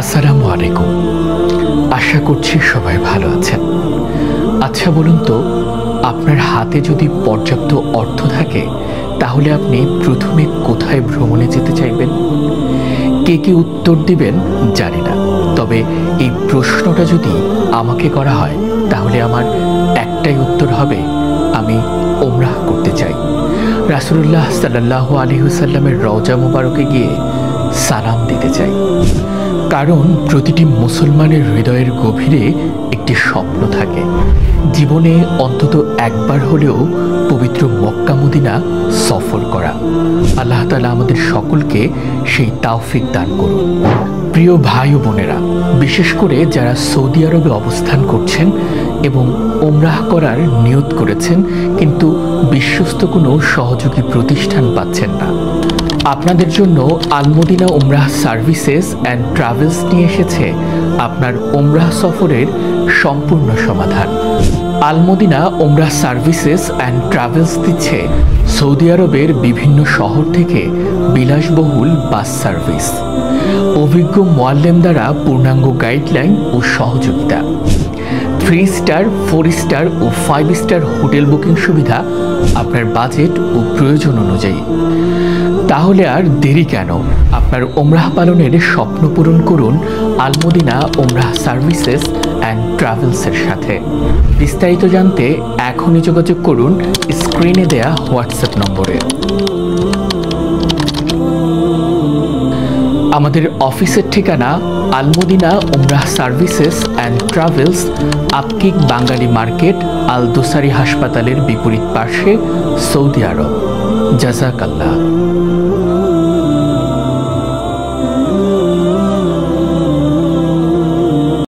আসসালামু আলাইকুম। আশা করছি সবাই ভালো আছেন। আচ্ছা বলুন তো, আপনার হাতে যদি পর্যাপ্ত অর্থ থাকে তাহলে আপনি প্রথমে কোথায় ভ্রমণে যেতে চাইবেন? কে কে উত্তর দিবেন জানি না, তবে এই প্রশ্নটা যদি আমাকে করা হয় তাহলে আমার একটাই উত্তর হবে, আমি ওমরাহ করতে চাই। রাসূলুল্লাহ সাল্লাল্লাহু আলাইহি ওয়াসাল্লামের রওজা মুবারকে গিয়ে সালাম দিতে চাই। কারণ প্রতিটি মুসলমানের হৃদয়ের গভীরে একটি স্বপ্ন থাকে, জীবনে অন্তত একবার হলেও পবিত্র মক্কা মদিনা সফর করা। আল্লাহ তাআলা আমাদের সকলকে সেই তৌফিক দান করুন। প্রিয় ভাই ও বোনেরা, বিশেষ করে যারা সৌদি আরবে অবস্থান করছেন এবং ওমরাহ করার নিয়ত করেছেন কিন্তু বিশ্বস্ত কোনো সহযোগী প্রতিষ্ঠান পাচ্ছেন না, আপনাদের জন্য আল Madina Umrah services and travels নিয়ে এসেছে আপনার ওমরাহ সফরের সম্পূর্ণ সমাধান। আল Madina Umrah services and travels দিচ্ছে সৌদি আরবের বিভিন্ন শহর থেকে বিলাসবহুল বাস সার্ভিস, অভিজ্ঞ মোয়াল্লেম দ্বারা পূর্ণাঙ্গ গাইডলাইন ও সহযোগিতা, 3 স্টার, 4 স্টার ও 5 স্টার হোটেল বুকিং সুবিধা আপনার বাজেট ও প্রয়োজন অনুযায়ী। তাহলে আর দেরি কেন? আপনার ওমরাহ পালনের স্বপ্ন পূরণ করুন আল মদিনা ওমরাহ সার্ভিসেস অ্যান্ড ট্রাভেলসের সাথে। বিস্তারিত জানতে এখনই যোগাযোগ করুন স্ক্রিনে দেয়া হোয়াটসঅ্যাপ নম্বরে। আমাদের অফিসের ঠিকানা Al Madina Umrah services and travels, আপকিক বাঙালি মার্কেট, আল দোসারি হাসপাতালের বিপরীত পাশে, সৌদি আরব। জাযাকাল্লাহ।